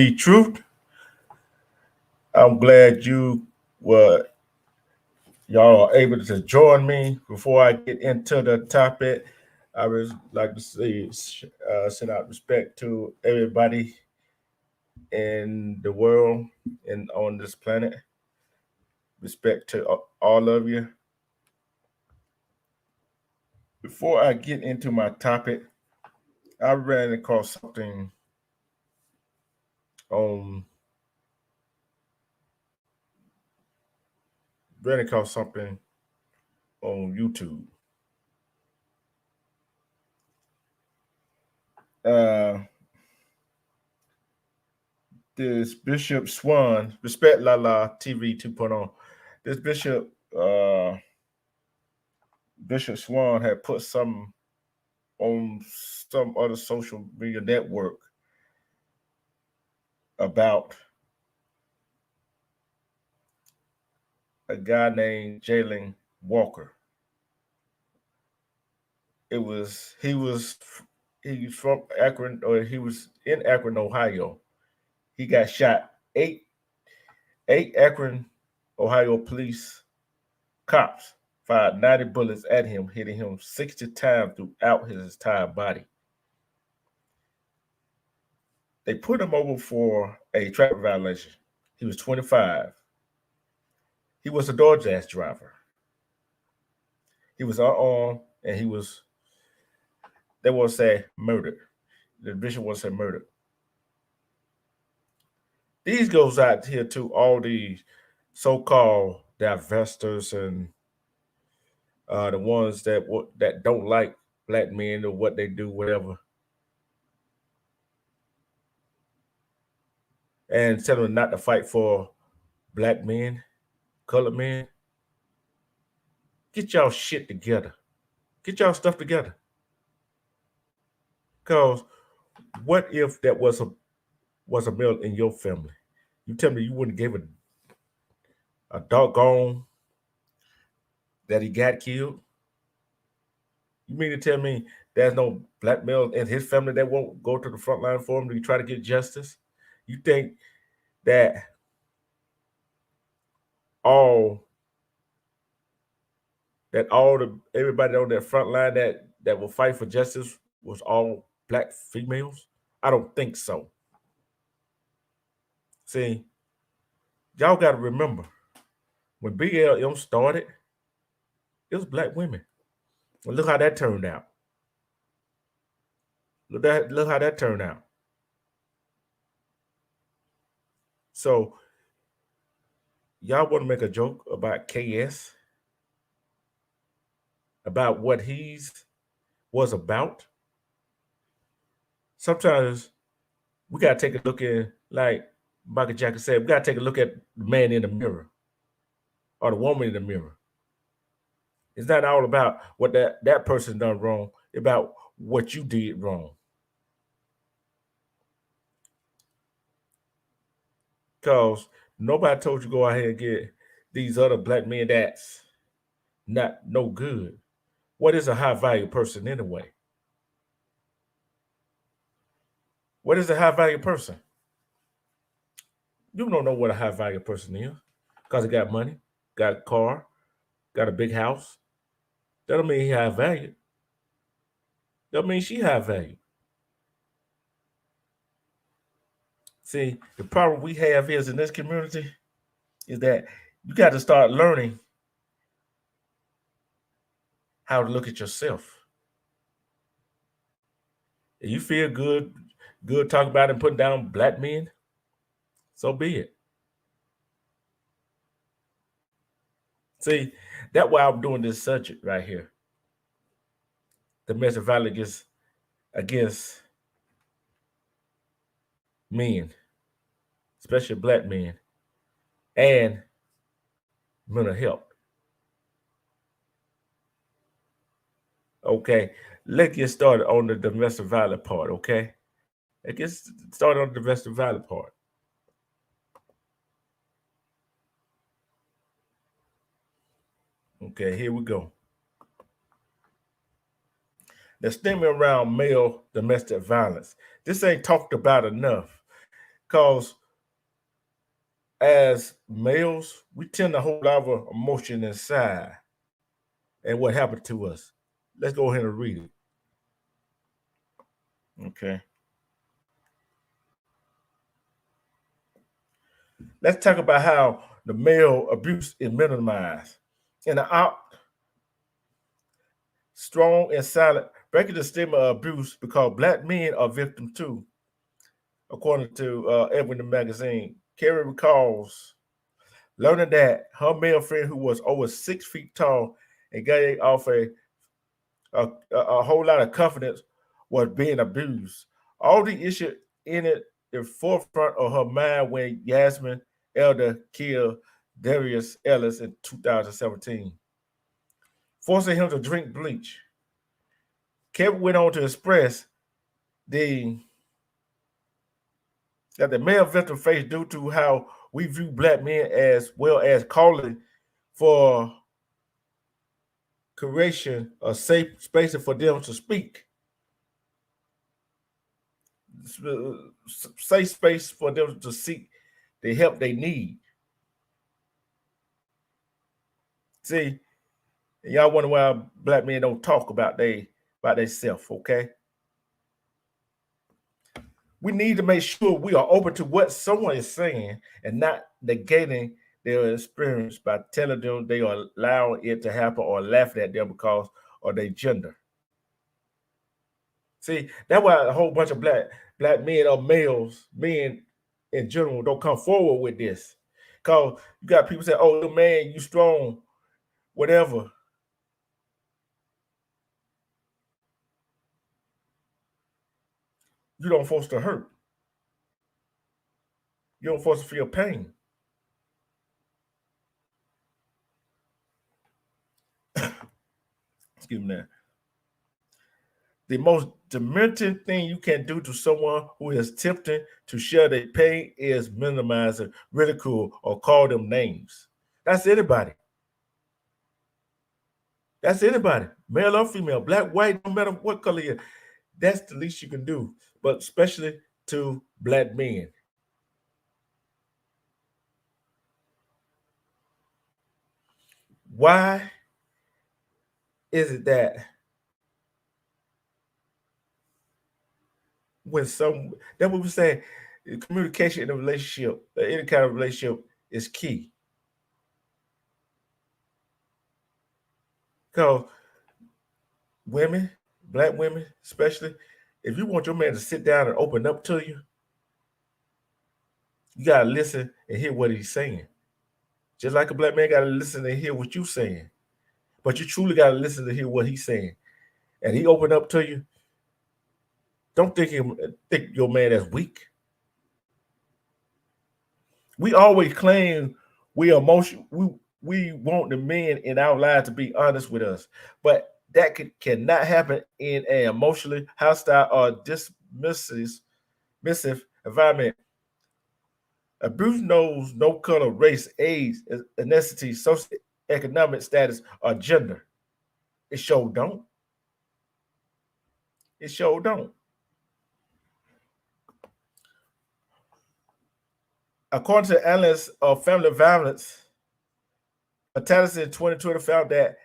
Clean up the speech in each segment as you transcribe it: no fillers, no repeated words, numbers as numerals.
The truth. I'm glad y'all are able to join me. Before I get into the topic, I would like to send out respect to everybody in the world and on this planet. Respect to all of you. Before I get into my topic, I ran across something on ran across something on YouTube. Uh, this Bishop Swan, Respect La La TV 2.0. This uh, Bishop Swan had put some on some other social media network about a guy named Jalen Walker. He's from Akron, or he was in Akron, Ohio. He got shot. Eight Akron, Ohio police cops fired 90 bullets at him, hitting him 60 times throughout his entire body. They put him over for a traffic violation. He was 25. He was a DoorDash driver. He was unarmed, and they will say murdered. The bishop will say murdered. These goes out here to all the so-called divestors and the ones that don't like black men or what they do, whatever, and tell them not to fight for black men, colored men. Get y'all shit together. Get y'all stuff together. Cause what if that was a male in your family? You tell me you wouldn't give a doggone that he got killed? You mean to tell me there's no black male in his family that won't go to the front line for him to try to get justice? You think that all all the everybody on that front line that will fight for justice was all black females? I don't think so. See, y'all got to remember when BLM started, it was black women. Well, look how that turned out. Look how that turned out. So y'all want to make a joke about KS, about what he's was about? Sometimes we gotta take a look at, like Michael Jackson said, we gotta take a look at the man in the mirror or the woman in the mirror. It's not all about what that person done wrong, it's about what you did wrong. Because nobody told you go out here and get these other black men that's not no good. What is a high value person anyway? What is a high value person? You don't know what a high value person is because he got money, got a car, got a big house. That don't mean he high value. That don't mean she high value. See, the problem we have is in this community is that you got to start learning how to look at yourself. If you feel good talking about and putting down black men, so be it. See, that's why I'm doing this subject right here. Domestic violence against men, especially black men, and mental health. Okay, let's get started on the domestic violence part. Okay, let's get started on the domestic violence part. Okay, here we go. The stigma around male domestic violence. This ain't talked about enough. Because as males, we tend to hold our emotion inside and what happened to us. Let's go ahead and read it. Okay. Let's talk about how the male abuse is minimized. In the strong and silent, breaking the stigma of abuse because Black men are victims too, according to Edwin the magazine. Carrie recalls learning that her male friend, who was over 6 feet tall and gave off a whole lot of confidence, was being abused. All the issue in it the forefront of her mind when Yasmin Elder killed Darius Ellis in 2017, forcing him to drink bleach. Kevin went on to express that the male victim face due to how we view Black men, as well as calling for creation of safe spaces for them to speak. Safe space for them to seek the help they need. See, y'all wonder why Black men don't talk about themselves, okay? We need to make sure we are open to what someone is saying and not negating their experience by telling them they are allowing it to happen or laughing at them because of their gender. See, that's why a whole bunch of black men or men in general, don't come forward with this. Because you got people say, oh, man, you strong, whatever. You don't force to hurt. You don't force to feel pain. Excuse me now. The most dementing thing you can do to someone who is tempting to share their pain is minimize it, ridicule, or call them names. That's anybody. That's anybody, male or female, black, white, no matter what color you are. That's the least you can do, but especially to Black men. Why is it that that what we're saying, communication in a relationship, any kind of relationship is key. Because women, Black women especially, if you want your man to sit down and open up to you, you gotta listen and hear what he's saying. Just like a Black man gotta listen and hear what you're saying. But you truly gotta listen to hear what he's saying. And he open up to you. Don't think your man as weak. We always claim we emotional. We want the men in our lives to be honest with us, but that cannot happen in an emotionally hostile or dismissive environment. Abuse knows no color, race, age, ethnicity, socioeconomic status, or gender. It sure don't. It sure don't. According to analysts of family violence, statistics in 2020 found that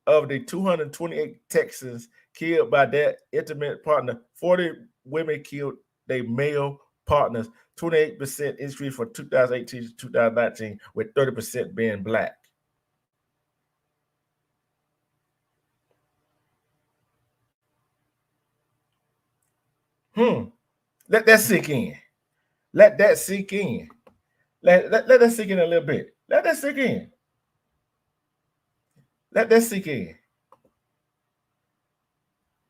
of the 228 Texans killed by their intimate partner, 40 women killed their male partners, 28% increase from 2018 to 2019, with 30% being Black. Let that sink in. Let that sink in. Let that sink in a little bit. Let that sink in. Let that sink in.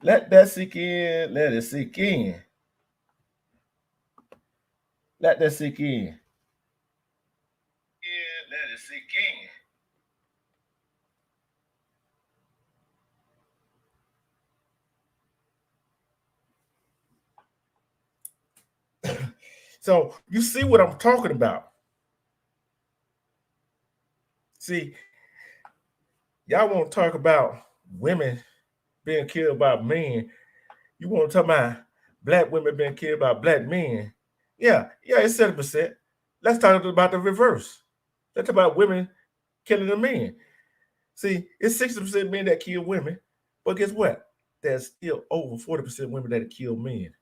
Let that sink in. Let it sink in. Let that sink in. Let it sink in. So you see what I'm talking about. See, y'all want to talk about women being killed by men. You want to talk about Black women being killed by Black men. Yeah, it's 70%. Let's talk about the reverse. Let's talk about women killing the men. See, it's 60% men that kill women, but guess what? There's still over 40% women that kill men,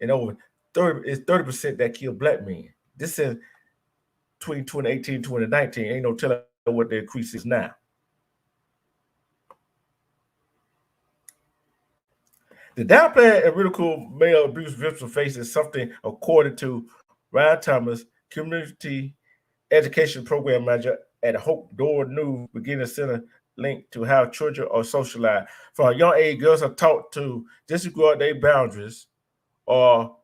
and over 30% that kill black men. This is between 2018 and 2019. Ain't no telling what the increase is now. The downplay and ridicule male abuse victim faces something according to Ryan Thomas, community education program manager at Hope Door News Beginning Center, linked to how children are socialized. From a young age, girls are taught to disregard their boundaries, or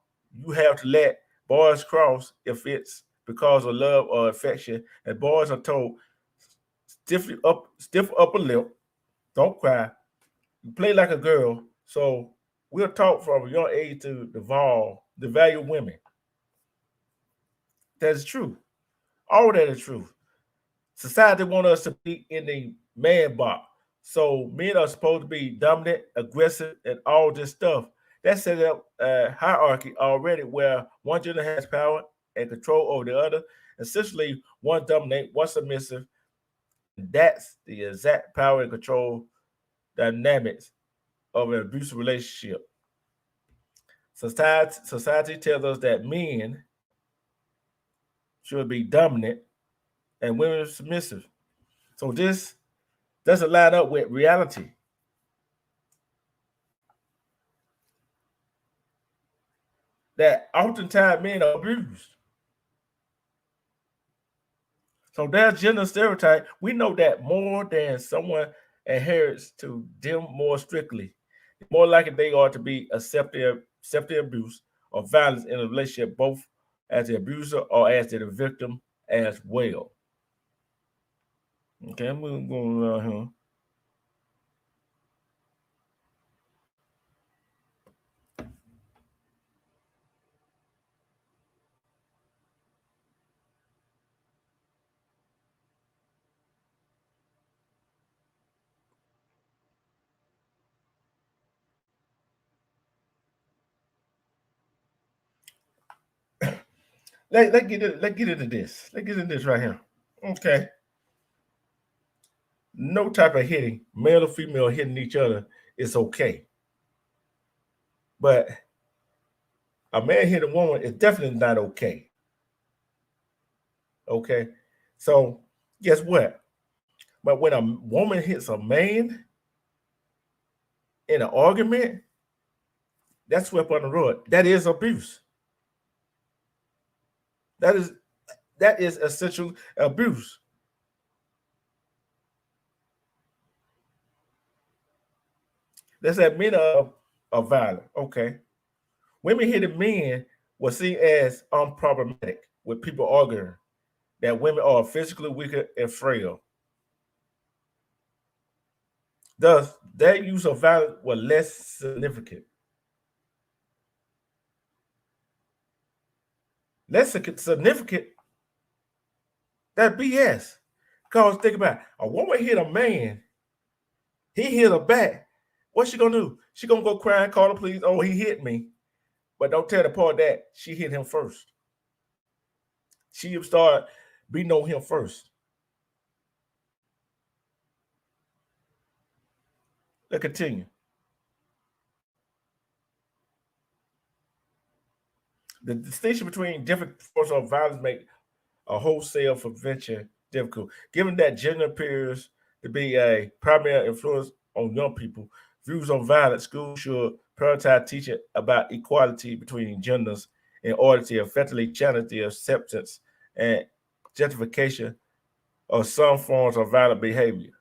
you have to let boys cross if it's because of love or affection. And boys are told stiff upper lip, don't cry, you play like a girl. So we're taught from a young age to the value of women. That is true. All that is true. Society wants us to be in the man box. So men are supposed to be dominant, aggressive, and all this stuff. That set up a hierarchy already where one gender has power and control over the other. Essentially, one dominant, one submissive. That's the exact power and control dynamics of an abusive relationship. Society tells us that men should be dominant and women submissive. So this doesn't line up with reality. That oftentimes men are abused. So there's gender stereotype. We know that more than someone adheres to them more strictly, the more likely they are to be accepting abuse or violence in a relationship, both as the abuser or as the victim as well. Okay, I'm going around here. Let's get into this. Let's get into this right here. Okay. No type of hitting, male or female hitting each other, is okay. But a man hitting a woman is definitely not okay. Okay. So guess what? But when a woman hits a man in an argument, that's swept on the rug. That is abuse. That is essential abuse. That's that men are violent. Okay. Women hitting men was seen as unproblematic, with people arguing that women are physically weaker and frail. Thus, their use of violence was less significant. Less significant, that BS. Because think about it, a woman hit a man, he hit her back. What's she gonna do? She gonna go cry and call the police. Oh, he hit me. But don't tell the part that she hit him first. She started beating on him first. Let's continue. The distinction between different forms of violence make a wholesale prevention difficult. Given that gender appears to be a primary influence on young people, views on violence, schools should prioritize teaching about equality between genders in order to effectively challenge the acceptance and justification of some forms of violent behavior.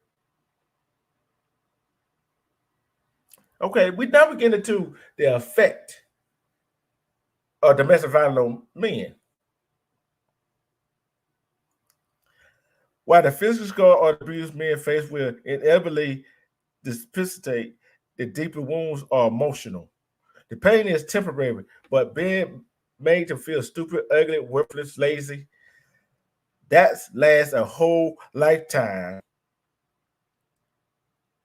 Okay, we now get into the effect of domestic violence on men. While the physical scar or abuse men face will inevitably dissipate, the deeper wounds are emotional. The pain is temporary, but being made to feel stupid, ugly, worthless, lazy, that lasts a whole lifetime.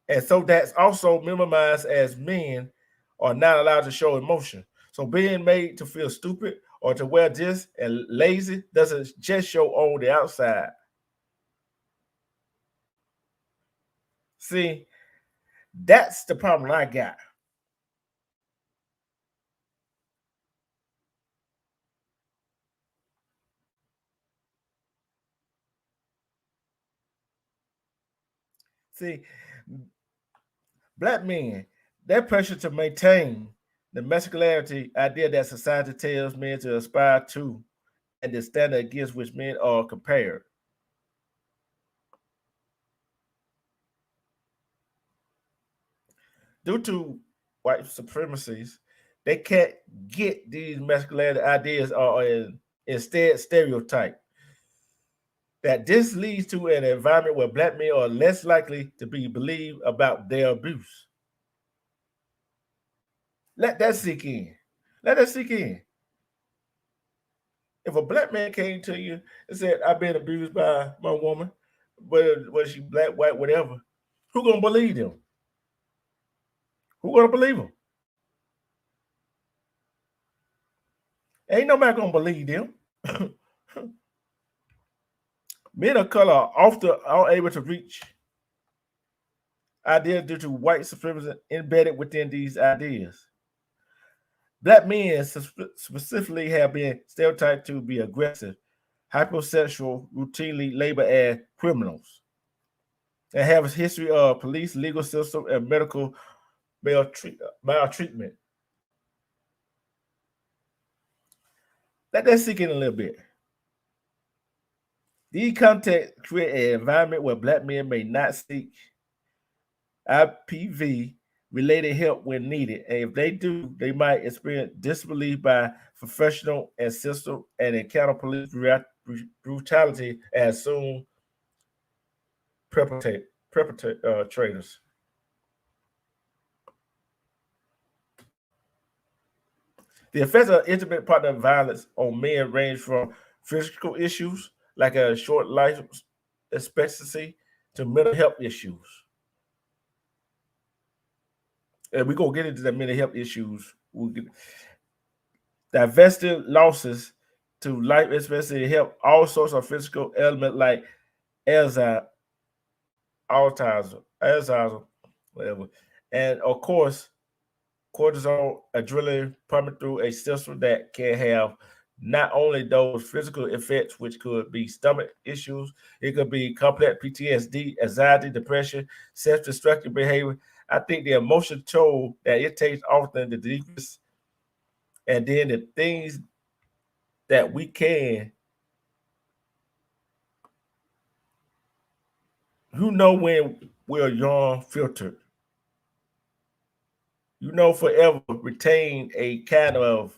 And so that's also minimized as men are not allowed to show emotion. So being made to feel stupid or to wear this and lazy doesn't just show on the outside. See, that's the problem I got. See, black men, their pressure to maintain the masculinity idea that society tells men to aspire to and the standard against which men are compared. Due to white supremacies, they can't get these masculinity ideas or instead stereotype. That this leads to an environment where black men are less likely to be believed about their abuse. Let that sink in. Let that sink in. If a black man came to you and said, "I've been abused by my woman, whether she black, white, whatever," who gonna believe them? Who gonna believe them? Ain't nobody gonna believe them. Men of color are often unable to reach ideas due to white supremacy embedded within these ideas. Black men specifically have been stereotyped to be aggressive, hypersexual, routinely labeled as criminals, and have a history of police, legal system, and medical maltreatment. Let that sink in a little bit. These contexts create an environment where black men may not seek IPV related help when needed. And if they do, they might experience disbelief by professional and system and encounter police brutality as soon perpetrators. The effects of intimate partner violence on men range from physical issues like a short life expectancy to mental health issues. And we're going to get into the mental health issues. We'll get divested losses to life expectancy help all sorts of physical elements like Alzheimer's, whatever. And of course, cortisol, adrenaline pumping through a system that can have not only those physical effects, which could be stomach issues, it could be complex PTSD, anxiety, depression, self-destructive behavior. I think the emotional toll that it takes often the deepest, and then the things that we can, when we're young, filtered, forever retain a kind of,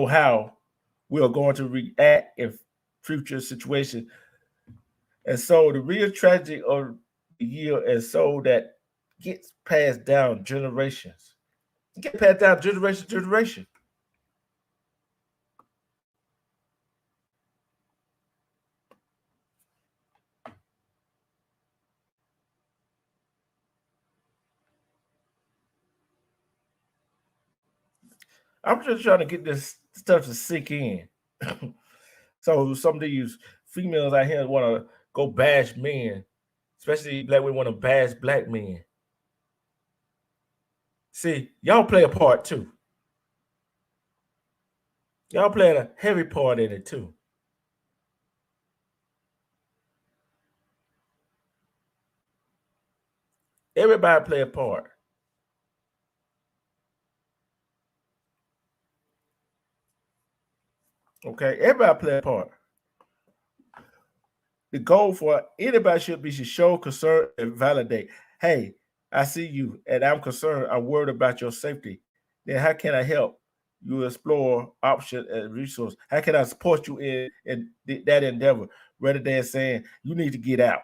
how we are going to react in future situations. And so the real tragedy of the year is so that gets passed down generations. Get passed down generation to generation. I'm just trying to get this stuff to sink in. So some of these females out here want to go bash men, especially black women want to bash black men. See, y'all play a part too. Y'all playing a heavy part in it too. Everybody play a part. Okay, everybody play a part. The goal for anybody should be to show concern and validate. Hey, I see you and I'm concerned. I'm worried about your safety. Then how can I help you explore options and resources? How can I support you in that endeavor rather than saying you need to get out?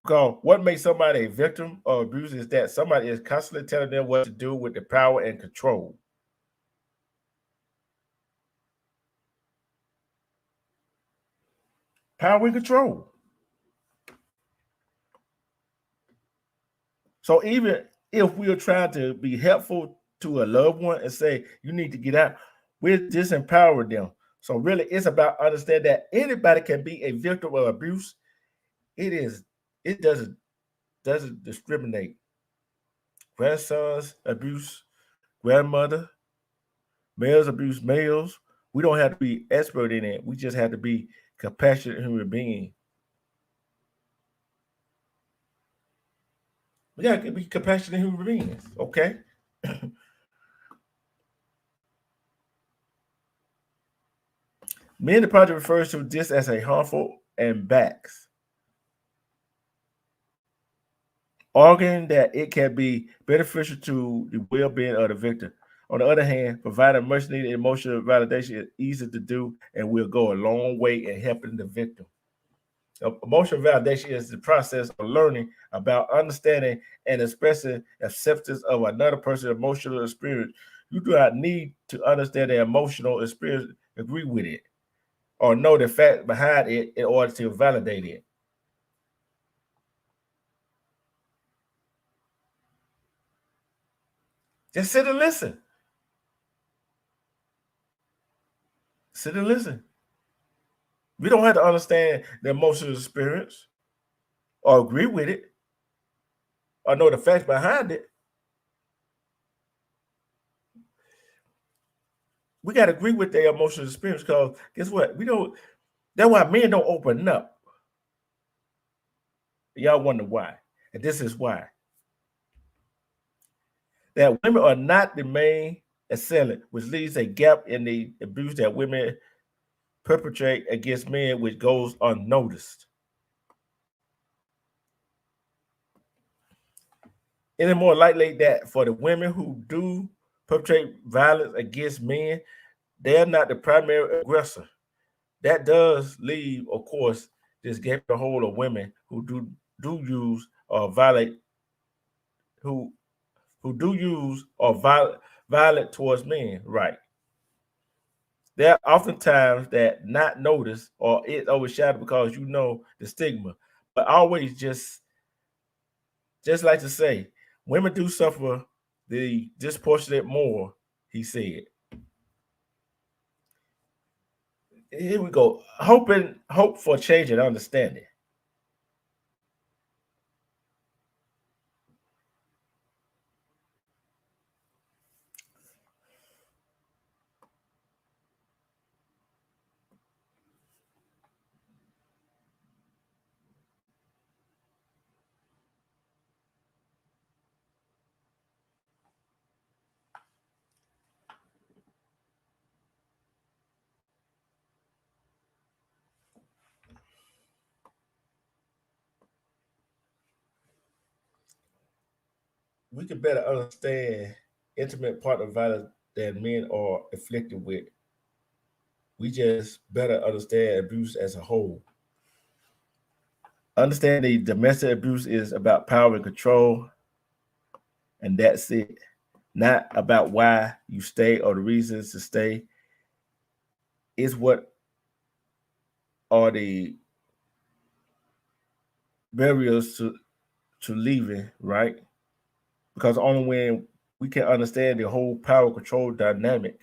Because what makes somebody a victim of abuse is that somebody is constantly telling them what to do with the power and control. Power and control. So even if we are trying to be helpful to a loved one and say you need to get out, We're disempowering them. So really, it's about understanding that anybody can be a victim of abuse. It doesn't discriminate. Grandsons abuse grandmother, males abuse males. We don't have to be expert in it. We just have to be compassionate human beings. We gotta be compassionate human beings, okay? Me and the project refers to this as a harmful and backs, arguing that it can be beneficial to the well-being of the victim. On the other hand, providing much needed emotional validation is easy to do and will go a long way in helping the victim. Emotional validation is the process of learning about understanding and expressing acceptance of another person's emotional experience. You do not need to understand their emotional experience, agree with it, or know the fact behind it in order to validate it. Just sit and listen. Sit and listen. We don't have to understand the emotional experience or agree with it or know the facts behind it. We got to agree with their emotional experience because guess what? We don't. That's why men don't open up. Y'all wonder why, and this is why. That women are not the main assailant, which leaves a gap in the abuse that women perpetrate against men, which goes unnoticed. It is more likely that for the women who do perpetrate violence against men, they are not the primary aggressor. That does leave, of course, this gaping hole of women who do use or violate who do use or violent towards men, right? There are oftentimes that not noticed or it's overshadowed because you know the stigma. But I always just like to say, women do suffer the disproportionate more, he said. Here we go. Hope for change and understanding. We can better understand intimate part of violence that men are afflicted with. We just better understand abuse as a whole. Understand the domestic abuse is about power and control, and that's it. Not about why you stay or the reasons to stay. It's what are the barriers to leaving, right? Because only when we can understand the whole power control dynamic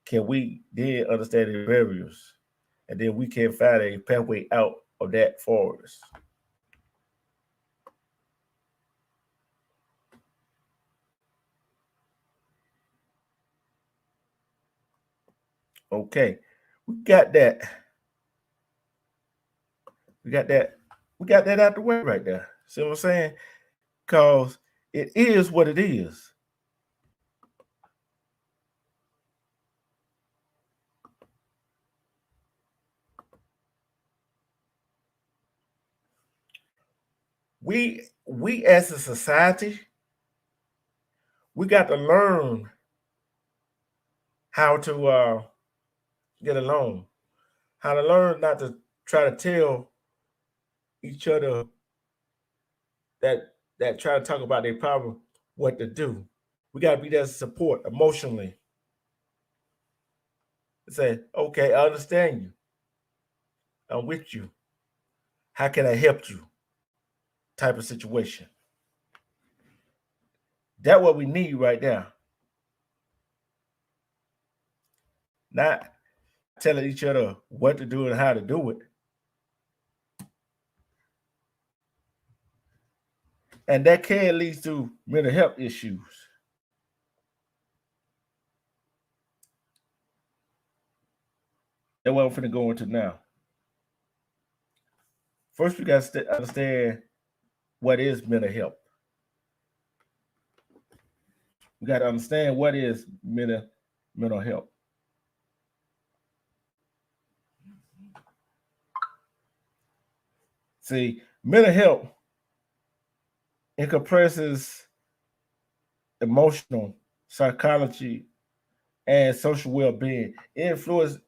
can we then understand the barriers, and then we can find a pathway out of that forest. Okay, we got that. We got that. We got that out the way right there. See what I'm saying? Because it is what it is. We as a society, we got to learn how to get along, how to learn not to try to tell each other that try to talk about their problem what to do. We got to be there to support emotionally. Say, okay, I understand you. I'm with you. How can I help you? Type of situation. That's what we need right now. not telling each other what to do and how to do it. And that can lead to mental health issues. That's what I'm finna go into now. First, we got to understand what is mental health. We got to understand what is mental health. See, mental health encompasses emotional, psychology, and social well-being. It influences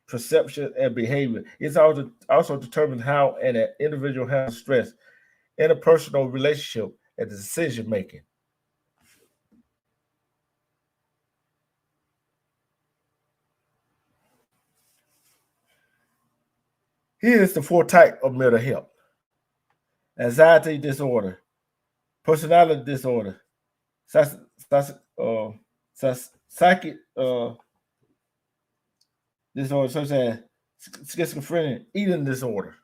perception and behavior. It's also determines how an individual handles stress, interpersonal relationship, and decision making. Here's the four types of mental health: anxiety disorder, personality disorder, uh, psychic disorder, such as schizophrenia, eating disorder.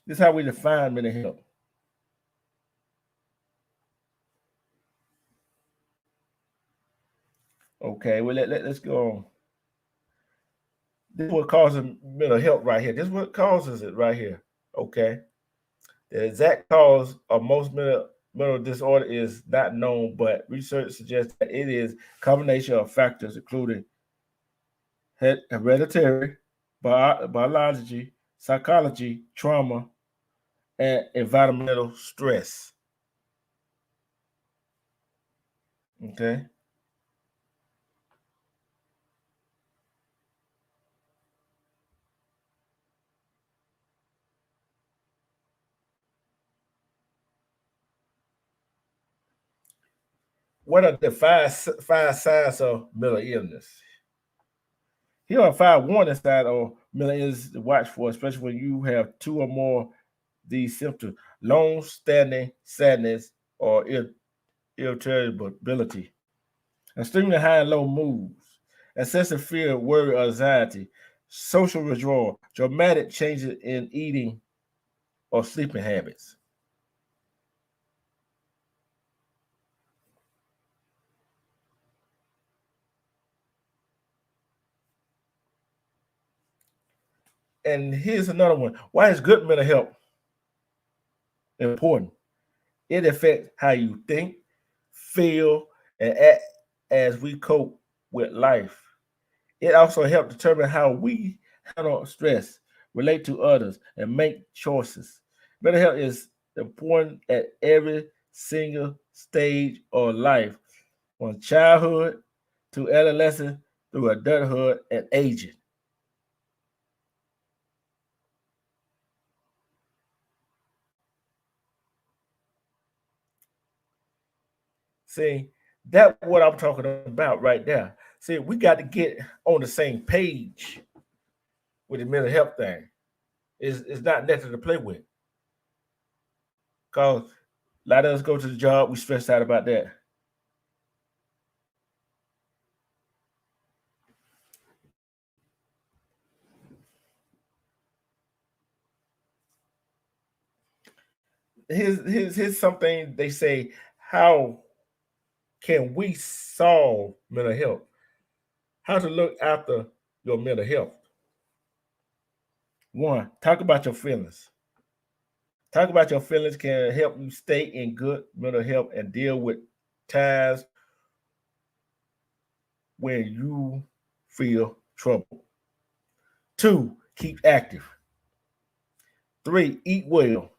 This is how we define mental health. Okay, well let's go on. This is what causes mental health right here. This is what causes it right here. Okay. The exact cause of most mental disorder is not known, but research suggests that it is a combination of factors including hereditary, biology, psychology, trauma, and environmental stress. Okay. What are the five signs of mental illness? Here are five warning signs of mental illness to watch for, especially when you have two or more these symptoms: long-standing sadness or irritability, extremely high and low moods, excessive fear, worry, or anxiety, social withdrawal, dramatic changes in eating or sleeping habits. And here's another one. Why is good mental health important? It affects how you think, feel, and act as we cope with life. It also helps determine how we handle stress, relate to others, and make choices. Mental health is important at every single stage of life, from childhood to adolescence through adulthood and aging. See, that's what I'm talking about right there. See, we got to get on the same page with the mental health thing. It's not nothing to play with. Cause a lot of us go to the job, we stressed out about that. Here's something they say: how can we solve mental health? How to look after your mental health? One, talk about your feelings. Talk about your feelings can help you stay in good mental health and deal with times when you feel trouble. Two, keep active. Three, eat well.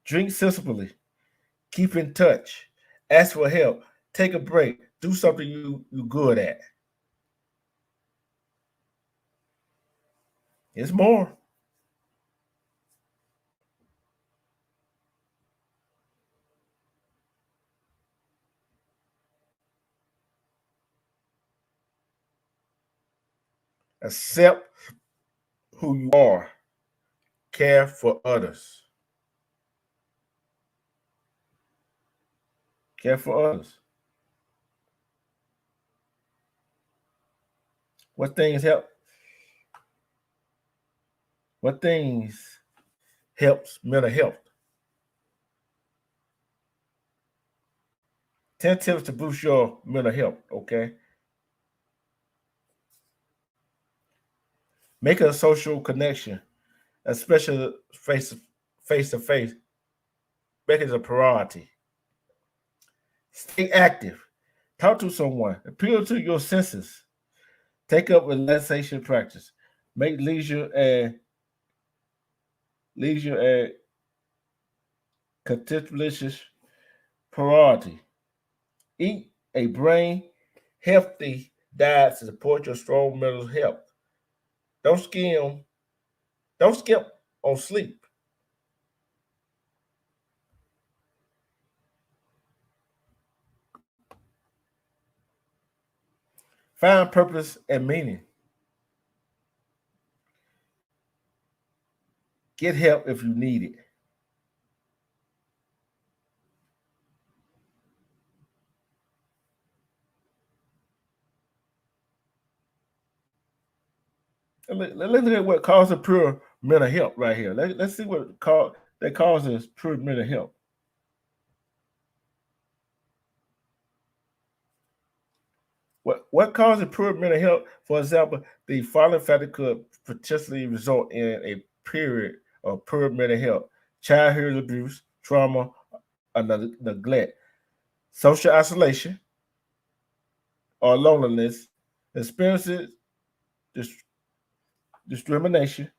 Drink sensibly. Keep in touch. Ask for help. Take a break. Do something you good at. It's more. Accept who you are. Care for others. care for others. What things help? What things helps mental health? 10 tips to boost your mental health, okay? Make a social connection, especially face to face. Make it a priority. Stay active. Talk to someone. Appeal to your senses. Take up relaxation practice. Make leisure a contemplative priority. Eat a brain healthy diet to support your strong mental health. Don't skim. Don't skip on sleep. Find purpose and meaning. Get help if you need it. Let's look at what causes poor mental health right here. Let's see what that causes poor mental health. What causes poor mental health? For example, the following factor could potentially result in a period of poor mental health: childhood abuse, trauma, or neglect, social isolation or loneliness, experiences dis- discrimination,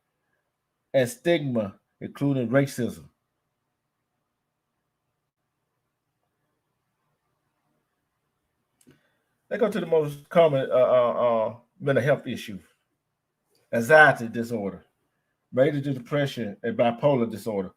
and stigma, including racism. Let's go to the most common mental health issue: anxiety disorder, major depression, and bipolar disorder.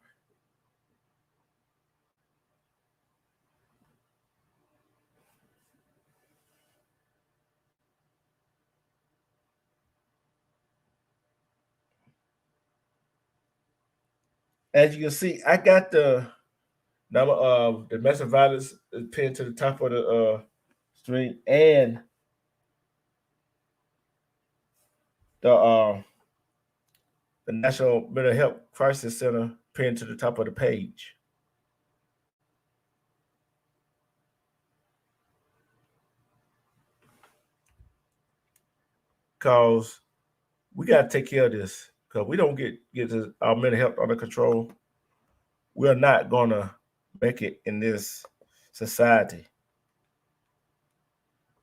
As you can see, I got number of domestic violence pinned to the top of the screen, and the the National Mental Health Crisis Center pinned to the top of the page. Cause we got to take care of this. Cause we don't get our mental health under control, we are not gonna make it in this society.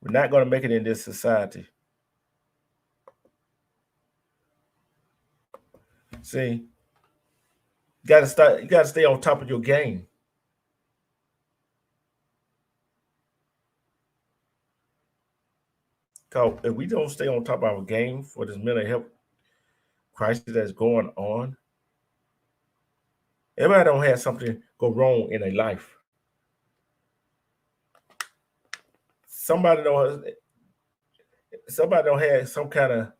We're not gonna make it in this society. See, you gotta start. You gotta stay on top of your game. Cause if we don't stay on top of our game for this mental health crisis that's going on, everybody don't have something go wrong in their life. Somebody don't. Somebody don't have some kind of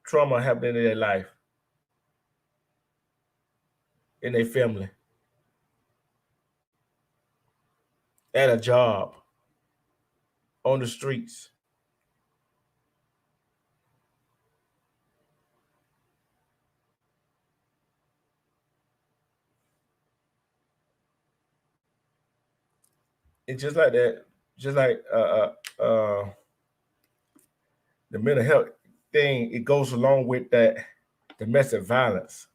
trauma happening in their life, in their family, at a job, on the streets. It's just like that. Just like the mental health thing, it goes along with that domestic violence.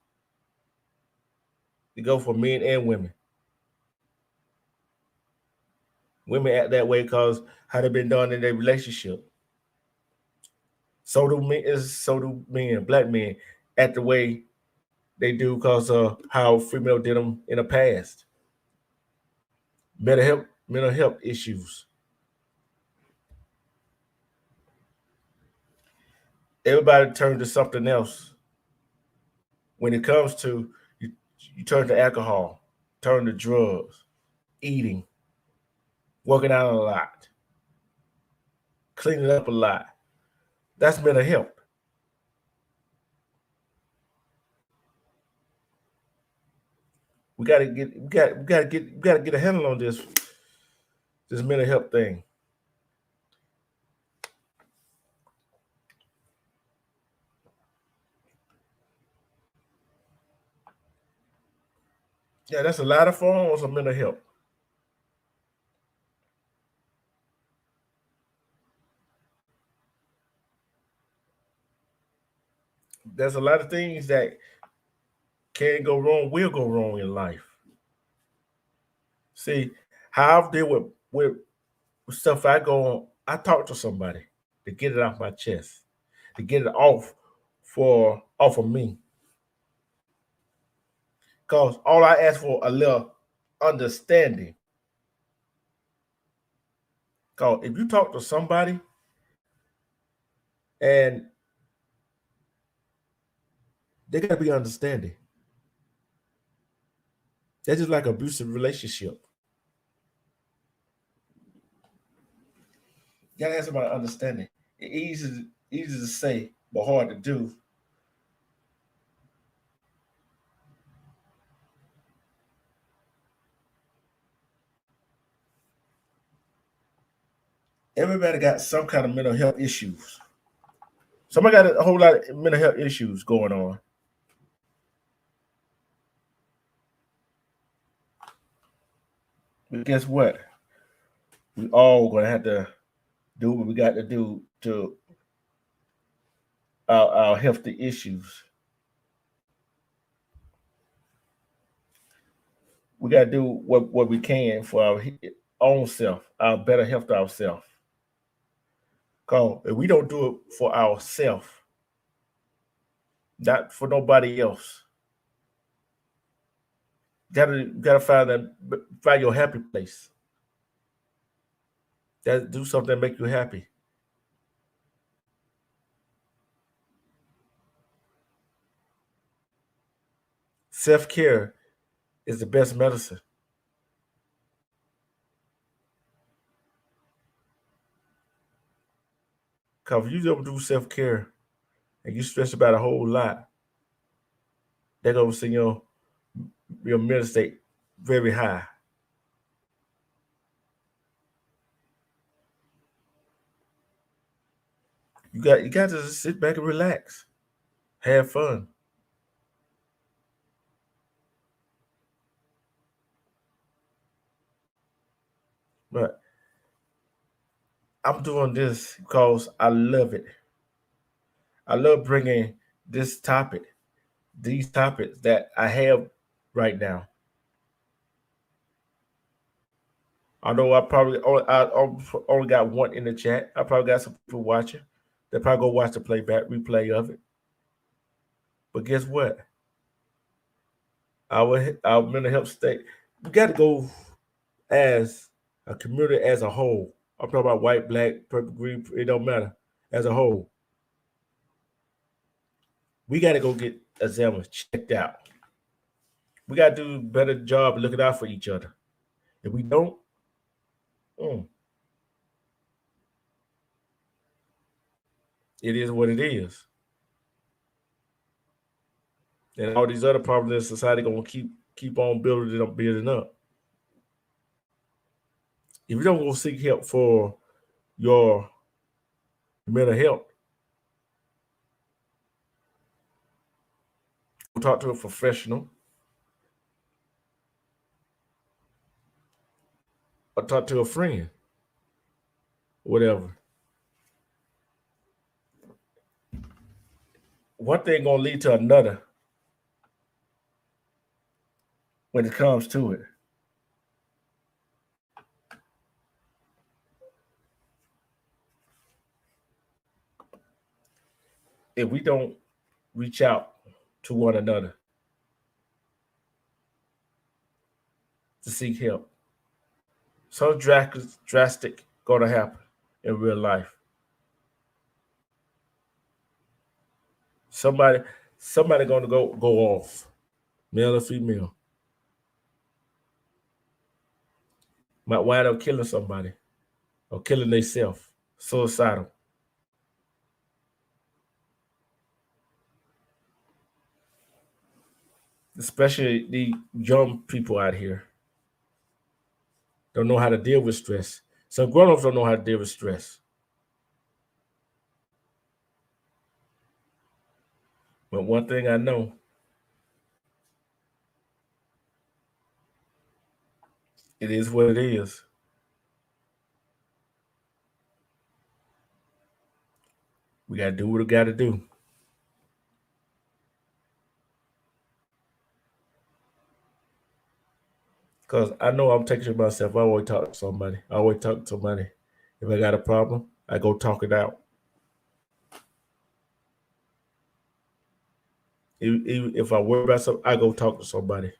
It goes for men and women. Women act that way because how they've been done in their relationship. So do men, black men, act the way they do because of how female did them in the past. Mental health issues. Everybody turns to something else. When it comes to you, you turn to alcohol, turn to drugs, eating, working out a lot, cleaning up a lot. That's mental health. We gotta get a handle on this. this mental health thing. Yeah, that's a lot of forms of mental health. There's a lot of things that can go wrong, will go wrong in life. See, how I deal with stuff I go on, I talk to somebody to get it off my chest, to get it off of me. Because all I ask for a little understanding. Because if you talk to somebody and they gotta be understanding. That's just like abusive relationship. You gotta have somebody understanding. It's easy to say, but hard to do. Everybody got some kind of mental health issues. Somebody got a whole lot of mental health issues going on. But guess what? We all gonna have to do what we got to do to our healthy issues. We got to do what we can for our own self, our better health to ourselves. Cause if we don't do it for ourselves, not for nobody else, gotta find your happy place. That do something that make you happy. Self care is the best medicine. Cause if you don't do self care and you stress about a whole lot, they're gonna see your mental state very high. You got to just sit back and relax, have fun. But I'm doing this because I love it. I love bringing this topic, these topics that I have right now. Although I only got one in the chat, I probably got some people watching. They probably go watch the playback replay of it. But guess what? Our mental health state. We got to go as a community as a whole. I'm talking about white, black, purple, green. It don't matter. As a whole, we got to go get examined, checked out. We got to do a better job looking out for each other. If we don't, mm, it is what it is. And all these other problems in society gonna keep on building up. If you don't go seek help for your mental health, go talk to a professional or talk to a friend, whatever. One thing gonna lead to another when it comes to it. If we don't reach out to one another to seek help, something drastic gonna happen in real life. Somebody somebody gonna go off, male or female, might wind up killing somebody or killing themselves, suicidal, especially the young people out here. don't know how to deal with stress. Some grown-ups don't know how to deal with stress. But one thing I know, it is what it is. We gotta do what we gotta do. Cause I know I'm taking care of myself. I always talk to somebody. I always talk to somebody. If I got a problem, I go talk it out. If I worry about something, I go talk to somebody.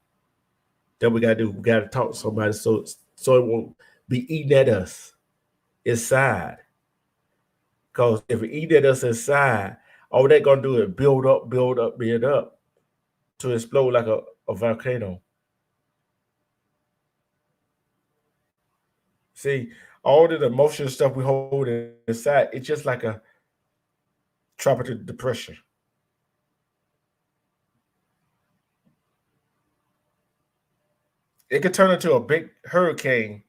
That we gotta do. We gotta talk to somebody so it won't be eating at us inside. Cause if it eat at us inside, all that gonna do is build up, build up to explode like a volcano. See, all the emotional stuff we hold inside, it's just like a tropical depression. It could turn into a big hurricane.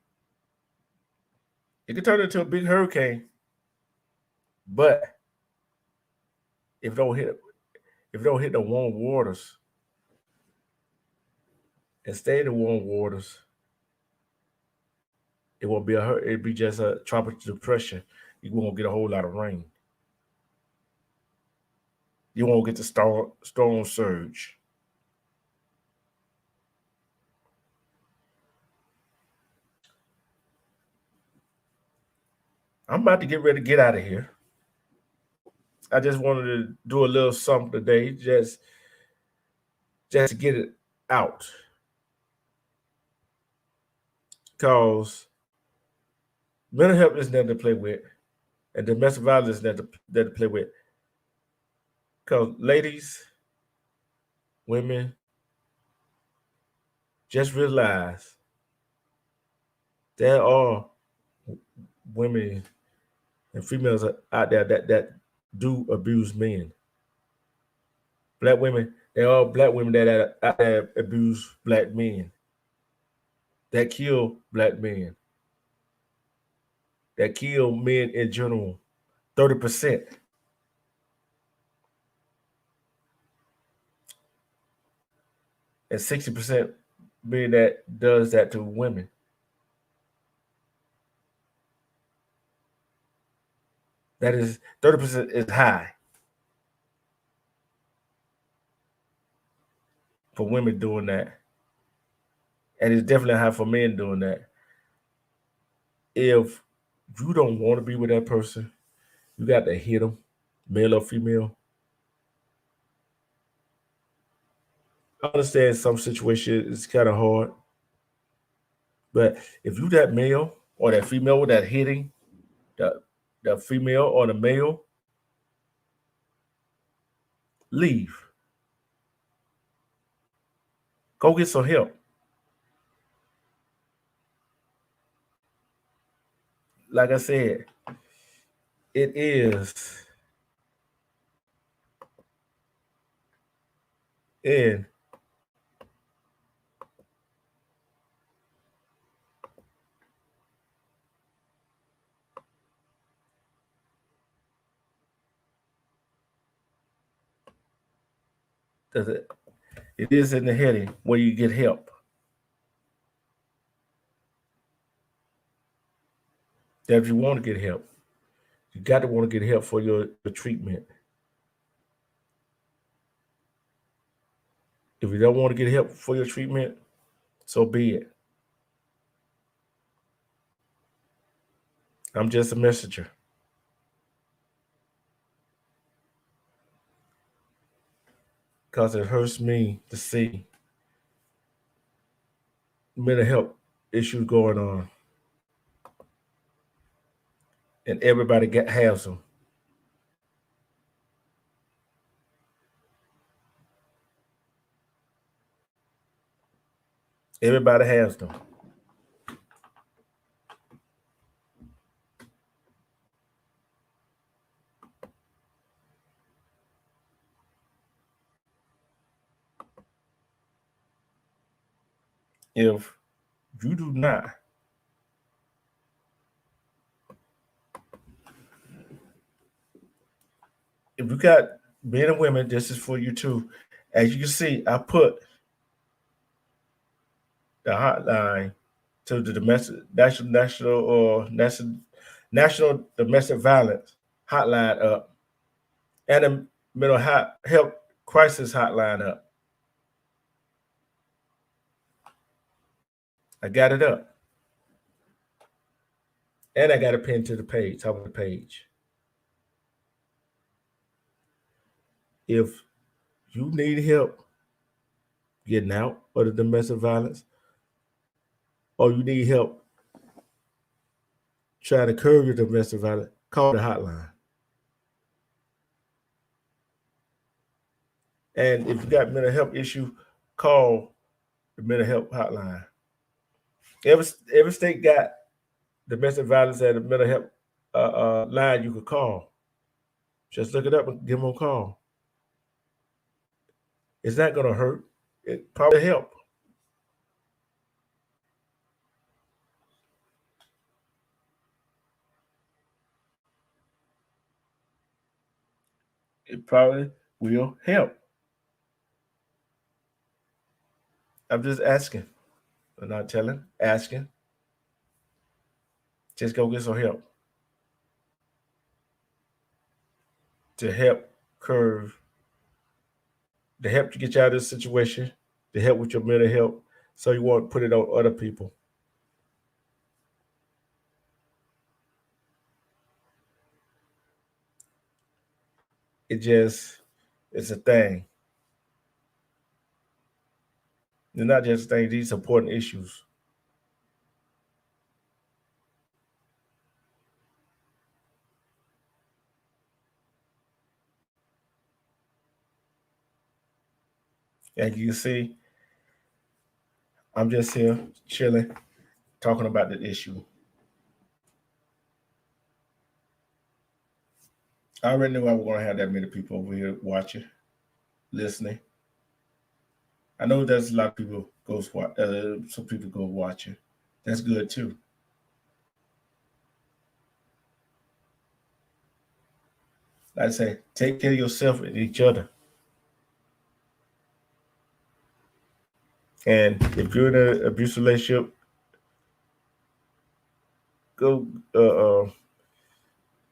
It could turn into a big hurricane, but if it don't hit the warm waters and stay in the warm waters, it won't be a it'd be just a tropical depression. You won't get a whole lot of rain. You won't get the storm surge. I'm about to get ready to get out of here. I just wanted to do a little something today, just to get it out. Cause mental health is nothing to play with, and domestic violence is nothing to play with. Cause ladies, women, just realize there are women and females out there that do abuse men. Black women, there are black women that are out there abuse black men, that kill black men, that kill men in general. 30%. And 60% being that does that to women. That is 30% is high for women doing that. And it's definitely high for men doing that. If you don't want to be with that person, you got to hit them, male or female. I understand some situations it's kind of hard, but if you that male or that female that hitting the female or the male, leave. Go get some help. Like I said, it is in the it is in the heading where you get help. That if you want to get help, you got to want to get help for your treatment. If you don't want to get help for your treatment, so be it. I'm just a messenger. Because it hurts me to see mental health issues going on. And everybody has them. Everybody has them. If you do not if you got men and women, this is for you too. As you can see, I put the hotline to the national domestic violence hotline up, and the mental health crisis hotline up. I got it up, and I got it pinned to the page, top of the page. If you need help getting out of the domestic violence, or you need help trying to curb your domestic violence, call the hotline. And if you got mental health issue, call the mental health hotline. Every state got domestic violence and a mental health line you could call. Just look it up and give them a call. It's not going to hurt. It probably help. It probably will help. I'm just asking. I'm not telling, asking. Just go get some help to help curve, to help you get you out of this situation, to help with your mental health, so you won't put it on other people. It's a thing. It's not just a thing, these important issues. And you see, I'm just here chilling, talking about the issue. I already knew I was going to have that many people over here watching, listening. I know there's a lot of people some people go watching. That's good too. Like I say, take care of yourself and each other. And if you're in an abusive relationship, go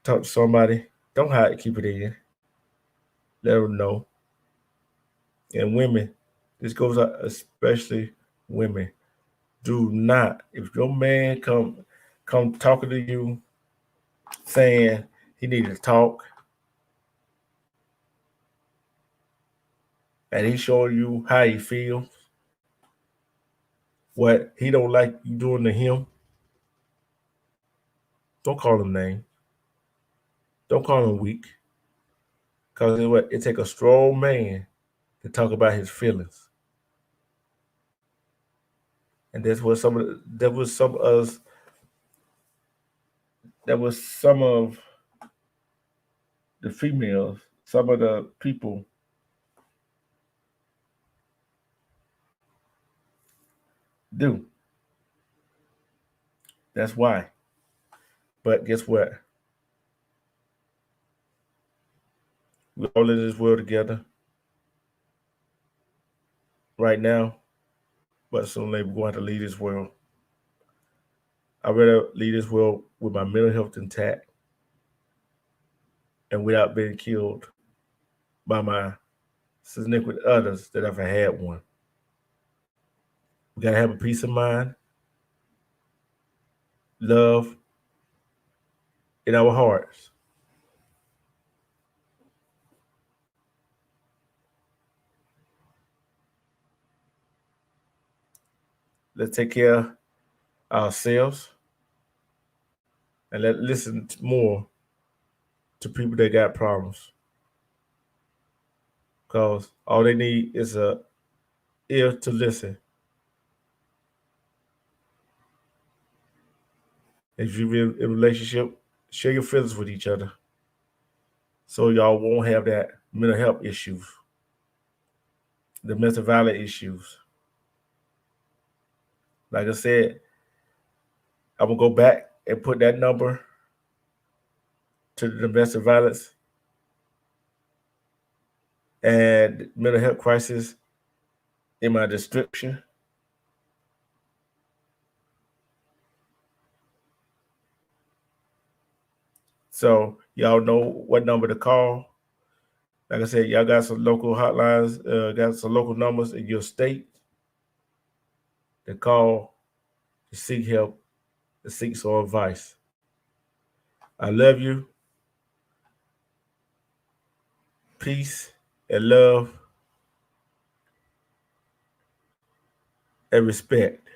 talk to somebody. Don't hide it, keep it in. Let them know. And women, this goes out especially women. Do not, if your man come talking to you saying he need to talk, and he's showing you how he feels, what he don't like you doing to him, don't call him names. Don't call him weak. Because it take a strong man to talk about his feelings. And that's what that was some of the females, some of the people do. That's why. But guess what? We're all in this world together right now, but soon we're going to leave this world. I'd rather leave this world with my mental health intact and without being killed by my significant others that I've had one. We gotta have a peace of mind, love in our hearts. Let's take care of ourselves and let's listen more to people that got problems. Because all they need is a ear to listen. If you're in a relationship, share your feelings with each other so y'all won't have that mental health issues, the mental violence issues. Like I said, I'm gonna go back and put that number to the domestic violence and mental health crisis in my description. So y'all know what number to call. Like I said, y'all got some local hotlines, got some local numbers in your state to call to seek help, to seek some advice. I love you. Peace and love and respect.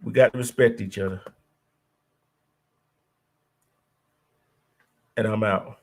We got to respect each other. And I'm out.